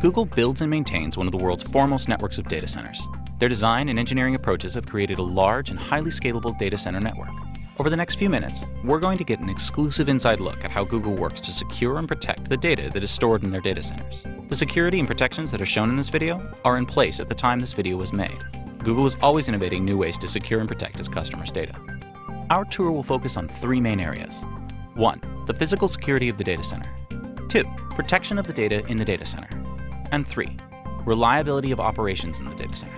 Google builds and maintains one of the world's foremost networks of data centers. Their design and engineering approaches have created a large and highly scalable data center network. Over the next few minutes, we're going to get an exclusive inside look at how Google works to secure and protect the data that is stored in their data centers. The security and protections that are shown in this video are in place at the time this video was made. Google is always innovating new ways to secure and protect its customers' data. Our tour will focus on three main areas. 1. The physical security of the data center. 2. Protection of the data in the data center. And 3. Reliability of operations in the data center.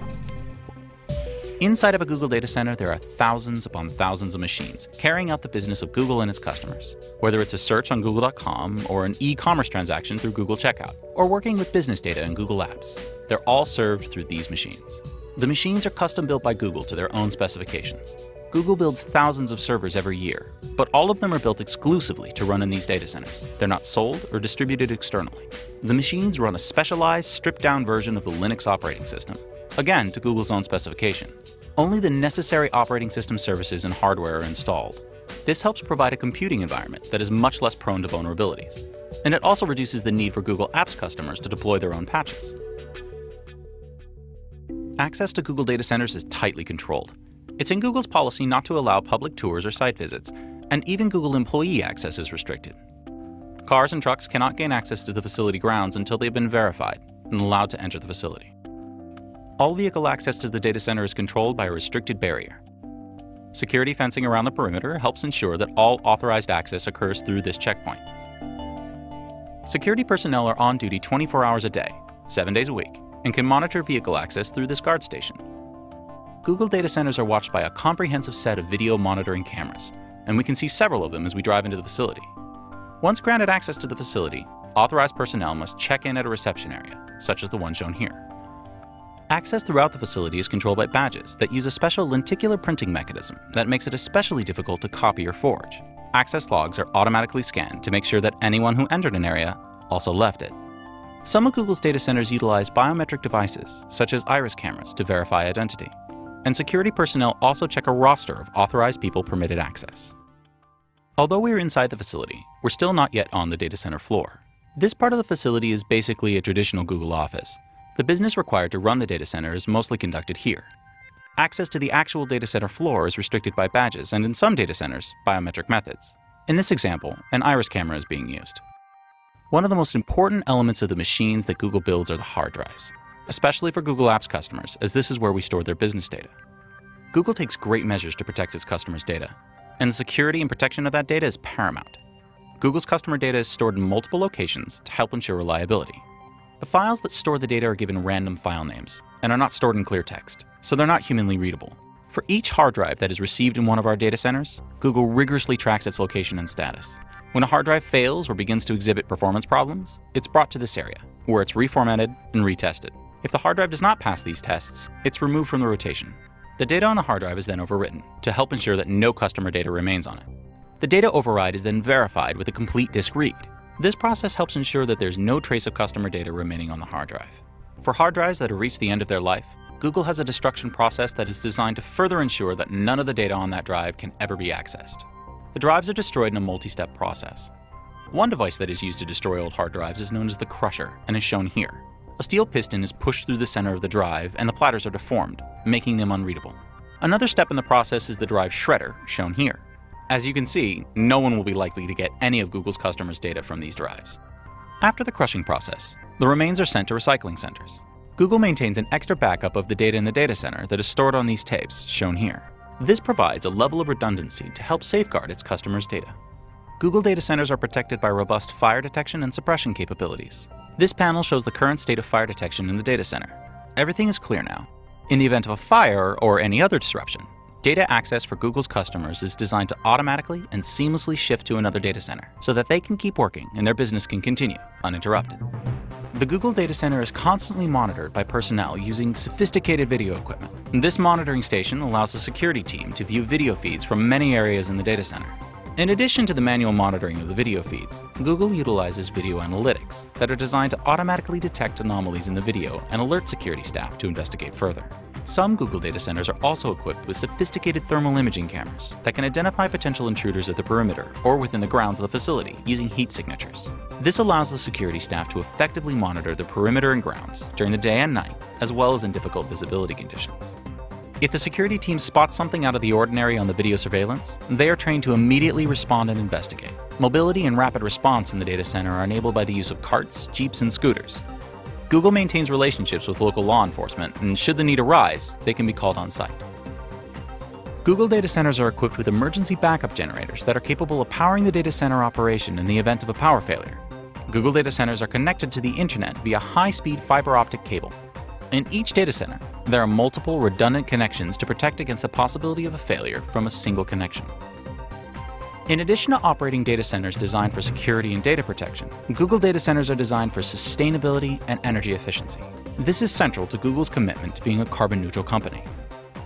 Inside of a Google data center, there are thousands upon thousands of machines carrying out the business of Google and its customers. Whether it's a search on Google.com or an e-commerce transaction through Google Checkout, or working with business data in Google Apps, they're all served through these machines. The machines are custom built by Google to their own specifications. Google builds thousands of servers every year, but all of them are built exclusively to run in these data centers. They're not sold or distributed externally. The machines run a specialized, stripped-down version of the Linux operating system, again to Google's own specification. Only the necessary operating system services and hardware are installed. This helps provide a computing environment that is much less prone to vulnerabilities. And it also reduces the need for Google Apps customers to deploy their own patches. Access to Google data centers is tightly controlled. It's in Google's policy not to allow public tours or site visits, and even Google employee access is restricted. Cars and trucks cannot gain access to the facility grounds until they've been verified and allowed to enter the facility. All vehicle access to the data center is controlled by a restricted barrier. Security fencing around the perimeter helps ensure that all authorized access occurs through this checkpoint. Security personnel are on duty 24 hours a day, 7 days a week, and can monitor vehicle access through this guard station. Google data centers are watched by a comprehensive set of video monitoring cameras, and we can see several of them as we drive into the facility. Once granted access to the facility, authorized personnel must check in at a reception area, such as the one shown here. Access throughout the facility is controlled by badges that use a special lenticular printing mechanism that makes it especially difficult to copy or forge. Access logs are automatically scanned to make sure that anyone who entered an area also left it. Some of Google's data centers utilize biometric devices, such as iris cameras, to verify identity. And security personnel also check a roster of authorized people permitted access. Although we're inside the facility, we're still not yet on the data center floor. This part of the facility is basically a traditional Google office. The business required to run the data center is mostly conducted here. Access to the actual data center floor is restricted by badges and, in some data centers, biometric methods. In this example, an iris camera is being used. One of the most important elements of the machines that Google builds are the hard drives, especially for Google Apps customers, as this is where we store their business data. Google takes great measures to protect its customers' data, and the security and protection of that data is paramount. Google's customer data is stored in multiple locations to help ensure reliability. The files that store the data are given random file names and are not stored in clear text, so they're not humanly readable. For each hard drive that is received in one of our data centers, Google rigorously tracks its location and status. When a hard drive fails or begins to exhibit performance problems, it's brought to this area, where it's reformatted and retested. If the hard drive does not pass these tests, it's removed from the rotation. The data on the hard drive is then overwritten to help ensure that no customer data remains on it. The data override is then verified with a complete disk read. This process helps ensure that there's no trace of customer data remaining on the hard drive. For hard drives that have reached the end of their life, Google has a destruction process that is designed to further ensure that none of the data on that drive can ever be accessed. The drives are destroyed in a multi-step process. One device that is used to destroy old hard drives is known as the crusher and is shown here. A steel piston is pushed through the center of the drive and the platters are deformed, making them unreadable. Another step in the process is the drive shredder, shown here. As you can see, no one will be likely to get any of Google's customers' data from these drives. After the crushing process, the remains are sent to recycling centers. Google maintains an extra backup of the data in the data center that is stored on these tapes, shown here. This provides a level of redundancy to help safeguard its customers' data. Google data centers are protected by robust fire detection and suppression capabilities. This panel shows the current state of fire detection in the data center. Everything is clear now. In the event of a fire or any other disruption, data access for Google's customers is designed to automatically and seamlessly shift to another data center so that they can keep working and their business can continue uninterrupted. The Google data center is constantly monitored by personnel using sophisticated video equipment. This monitoring station allows the security team to view video feeds from many areas in the data center. In addition to the manual monitoring of the video feeds, Google utilizes video analytics that are designed to automatically detect anomalies in the video and alert security staff to investigate further. Some Google data centers are also equipped with sophisticated thermal imaging cameras that can identify potential intruders at the perimeter or within the grounds of the facility using heat signatures. This allows the security staff to effectively monitor the perimeter and grounds during the day and night, as well as in difficult visibility conditions. If the security team spots something out of the ordinary on the video surveillance, they are trained to immediately respond and investigate. Mobility and rapid response in the data center are enabled by the use of carts, jeeps, and scooters. Google maintains relationships with local law enforcement, and should the need arise, they can be called on site. Google data centers are equipped with emergency backup generators that are capable of powering the data center operation in the event of a power failure. Google data centers are connected to the internet via high-speed fiber optic cable. In each data center, there are multiple redundant connections to protect against the possibility of a failure from a single connection. In addition to operating data centers designed for security and data protection, Google data centers are designed for sustainability and energy efficiency. This is central to Google's commitment to being a carbon-neutral company.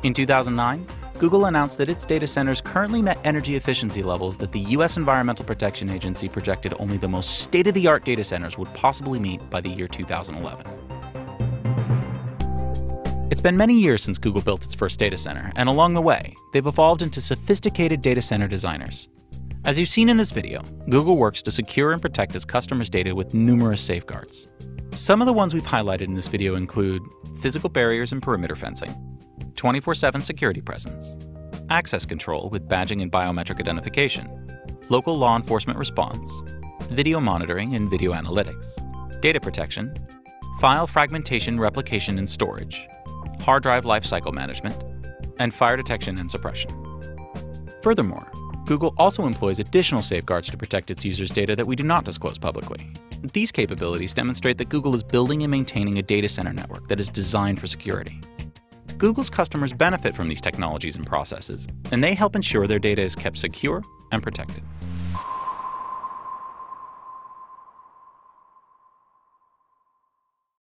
In 2009, Google announced that its data centers currently met energy efficiency levels that the U.S. Environmental Protection Agency projected only the most state-of-the-art data centers would possibly meet by the year 2011. It's been many years since Google built its first data center, and along the way, they've evolved into sophisticated data center designers. As you've seen in this video, Google works to secure and protect its customers' data with numerous safeguards. Some of the ones we've highlighted in this video include physical barriers and perimeter fencing, 24/7 security presence, access control with badging and biometric identification, local law enforcement response, video monitoring and video analytics, data protection, file fragmentation, replication, and storage, hard drive lifecycle management, and fire detection and suppression. Furthermore, Google also employs additional safeguards to protect its users' data that we do not disclose publicly. These capabilities demonstrate that Google is building and maintaining a data center network that is designed for security. Google's customers benefit from these technologies and processes, and they help ensure their data is kept secure and protected.